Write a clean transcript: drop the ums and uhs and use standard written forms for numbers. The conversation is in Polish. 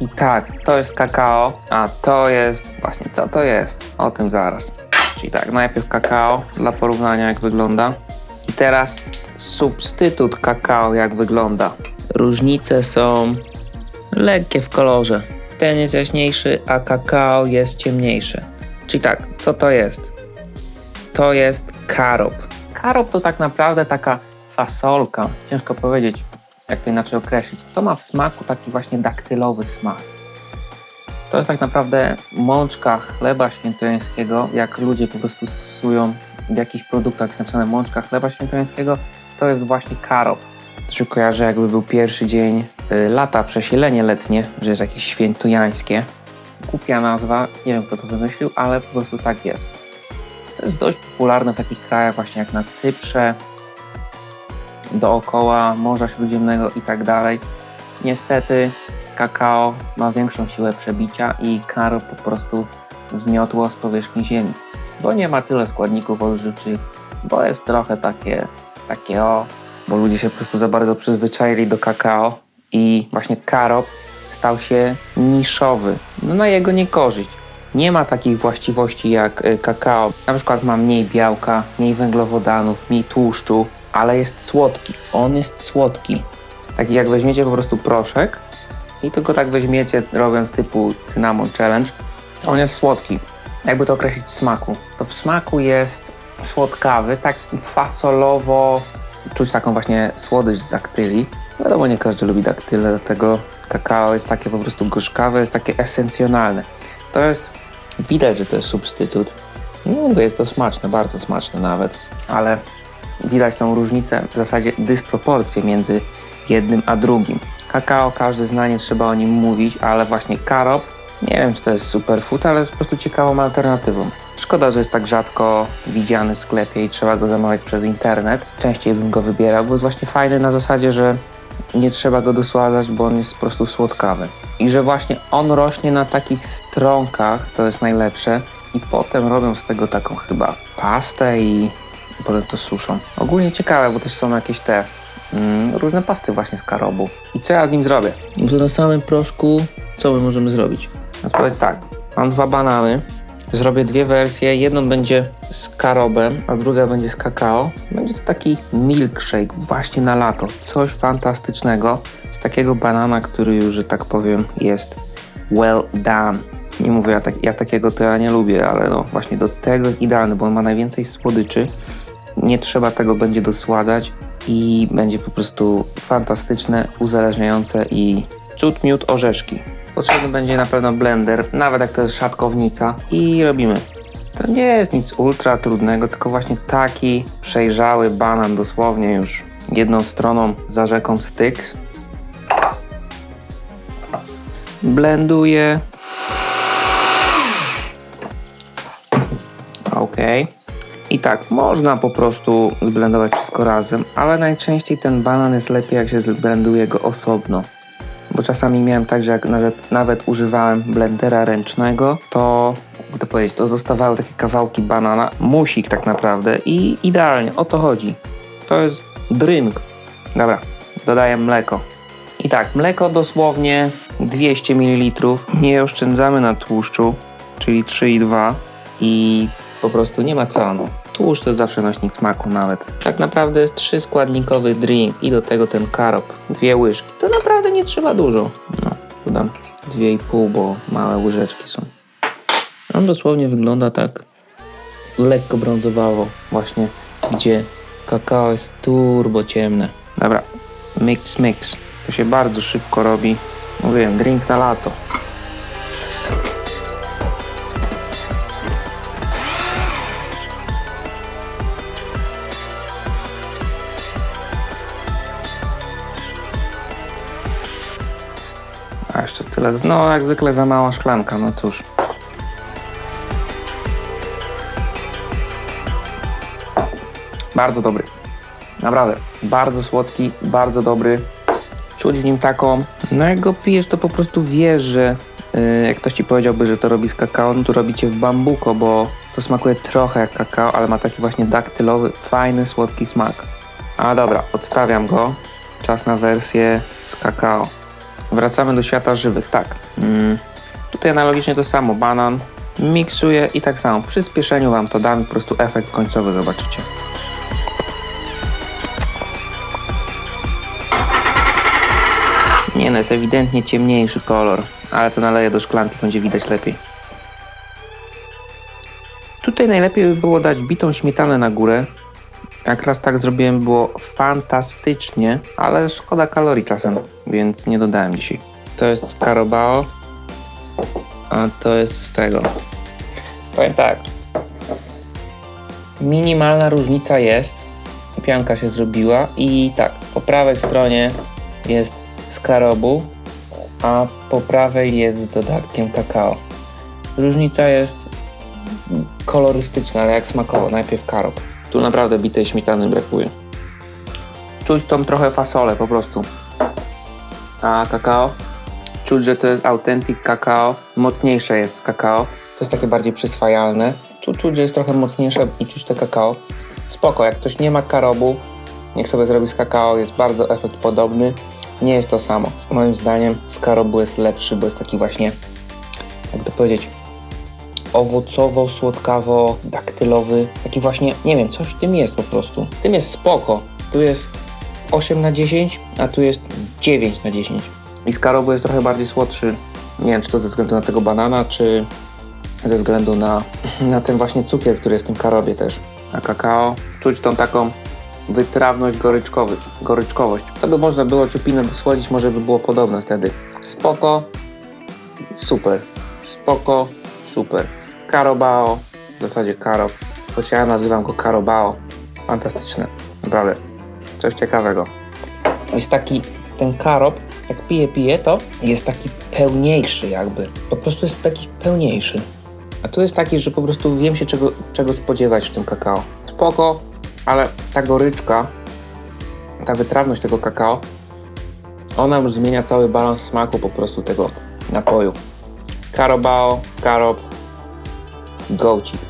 I tak, to jest kakao, a to jest... Właśnie, co to jest? O tym zaraz. Czyli tak, najpierw kakao, dla porównania jak wygląda. I teraz substytut kakao jak wygląda. Różnice są lekkie w kolorze. Ten jest jaśniejszy, a kakao jest ciemniejszy. Czyli tak, co to jest? To jest karob. Karob to tak naprawdę taka fasolka. Ciężko powiedzieć, jak to inaczej określić. To ma w smaku taki właśnie daktylowy smak. To jest tak naprawdę mączka chleba świętojańskiego, jak ludzie po prostu stosują w jakichś produktach jest napisane mączka chleba świętojańskiego, to jest właśnie karob. To się kojarzy, jakby był pierwszy dzień lata, przesilenie letnie, że jest jakieś świętojańskie. Głupia nazwa, nie wiem kto to wymyślił, ale po prostu tak jest. To jest dość popularne w takich krajach właśnie jak na Cyprze, dookoła Morza Śródziemnego i tak dalej. Niestety kakao ma większą siłę przebicia i karob po prostu zmiotło z powierzchni ziemi, bo nie ma tyle składników odżywczych, bo jest trochę takie bo ludzie się po prostu za bardzo przyzwyczaili do kakao i właśnie karob stał się niszowy, no na jego niekorzyść. Nie ma takich właściwości jak kakao, na przykład ma mniej białka, mniej węglowodanów, mniej tłuszczu, ale jest słodki. On jest słodki. Taki jak weźmiecie po prostu proszek i tylko tak weźmiecie, robiąc typu Cinnamon Challenge, on jest słodki. Jakby to określić w smaku? To w smaku jest słodkawy, tak fasolowo, czuć taką właśnie słodycz z daktyli. Wiadomo, nie każdy lubi daktyle, dlatego kakao jest takie po prostu gorzkawe, jest takie esencjonalne. To jest, widać, że to jest substytut. No, jest to smaczne, bardzo smaczne nawet, ale widać tą różnicę, w zasadzie dysproporcję między jednym a drugim. Kakao każdy zna, nie trzeba o nim mówić, ale właśnie karob, nie wiem czy to jest superfood, ale jest po prostu ciekawą alternatywą. Szkoda, że jest tak rzadko widziany w sklepie i trzeba go zamawiać przez internet. Częściej bym go wybierał, bo jest właśnie fajny na zasadzie, że nie trzeba go dosładzać, bo on jest po prostu słodkawy. I że właśnie on rośnie na takich stronkach, to jest najlepsze. I potem robią z tego taką chyba pastę i potem to suszą. Ogólnie ciekawe, bo też są jakieś te różne pasty właśnie z karobu. I co ja z nim zrobię? No to na samym proszku co my możemy zrobić? Odpowiedź tak, mam 2 banany. Zrobię 2 wersje, jedną będzie z karobem, a druga będzie z kakao. Będzie to taki milkshake właśnie na lato. Coś fantastycznego z takiego banana, który już, że tak powiem, jest well done. Nie mówię, ja takiego to ja nie lubię, ale no właśnie do tego jest idealny, bo on ma najwięcej słodyczy. Nie trzeba tego będzie dosładzać i będzie po prostu fantastyczne, uzależniające i cud miód orzeszki. Potrzebny będzie na pewno blender, nawet jak to jest szatkownica i robimy. To nie jest nic ultra trudnego, tylko właśnie taki przejrzały banan, dosłownie już jedną stroną za rzeką Styx. Blenduję. Ok. I tak, można po prostu zblendować wszystko razem, ale najczęściej ten banan jest lepiej jak się zblenduje go osobno. Bo czasami miałem tak, że jak nawet używałem blendera ręcznego, to, jak to powiedzieć, to zostawały takie kawałki banana, musik tak naprawdę i idealnie, o to chodzi. To jest drink. Dobra, dodaję mleko. I tak, mleko dosłownie 200 ml, nie oszczędzamy na tłuszczu, czyli 3,2 i po prostu nie ma co. Tłuszcz to jest zawsze nośnik smaku nawet. Tak naprawdę jest 3-składnikowy drink i do tego ten karob. 2 łyżki. To naprawdę nie trzeba dużo. No, dodam 2,5, bo małe łyżeczki są. On dosłownie wygląda tak lekko brązowawo. Właśnie gdzie kakao jest turbo ciemne. Dobra, mix. To się bardzo szybko robi. Mówiłem, drink na lato. A jeszcze tyle, no jak zwykle za mała szklanka, no cóż. Bardzo dobry, naprawdę, bardzo słodki, bardzo dobry. Czuć w nim taką, no jak go pijesz to po prostu wiesz, że jak ktoś ci powiedziałby, że to robi z kakao, no to robicie w bambuko, bo to smakuje trochę jak kakao, ale ma taki właśnie daktylowy, fajny, słodki smak. A dobra, odstawiam go, czas na wersję z kakao. Wracamy do świata żywych, tak. Tutaj analogicznie to samo, banan, miksuję i tak samo, w przyspieszeniu wam to dam, po prostu efekt końcowy zobaczycie. Nie no, jest ewidentnie ciemniejszy kolor, ale to naleję do szklanki, to będzie widać lepiej. Tutaj najlepiej by było dać bitą śmietanę na górę. Jak raz tak zrobiłem, było fantastycznie, ale szkoda kalorii czasem, więc nie dodałem dzisiaj. To jest z Carabao, a to jest z tego. Powiem tak, minimalna różnica jest, pianka się zrobiła i tak, po prawej stronie jest z karobu, a po prawej jest z dodatkiem kakao. Różnica jest kolorystyczna, ale jak smakowo, najpierw karob. Tu naprawdę bitej śmietany brakuje. Czuć tą trochę fasolę po prostu. A kakao? Czuć, że to jest authentic kakao. Mocniejsze jest kakao. To jest takie bardziej przyswajalne. Czuć, że jest trochę mocniejsze i czuć to kakao. Spoko, jak ktoś nie ma karobu, niech sobie zrobi z kakao. Jest bardzo efekt podobny. Nie jest to samo. Moim zdaniem z karobu jest lepszy, bo jest taki właśnie, jak to powiedzieć, owocowo-słodkawo-daktylowy. Taki właśnie, nie wiem, coś w tym jest po prostu. W tym jest spoko. Tu jest 8/10, a tu jest 9/10. I z karobu jest trochę bardziej słodszy. Nie wiem, czy to ze względu na tego banana, czy ze względu na ten właśnie cukier, który jest w tym karobie też. A kakao, czuć tą taką wytrawność, goryczkowość. To by można było ciupinę dosłodzić, może by było podobne wtedy. Spoko, super. Spoko, super. Carabao, w zasadzie karob, choć ja nazywam go Carabao. Fantastyczne, naprawdę. Coś ciekawego. Jest taki, ten karob, jak piję, to jest taki pełniejszy jakby. Po prostu jest jakiś pełniejszy. A tu jest taki, że po prostu wiem się czego spodziewać w tym kakao. Spoko, ale ta goryczka, ta wytrawność tego kakao, ona już zmienia cały balans smaku po prostu tego napoju. Carabao, karob, gołcik.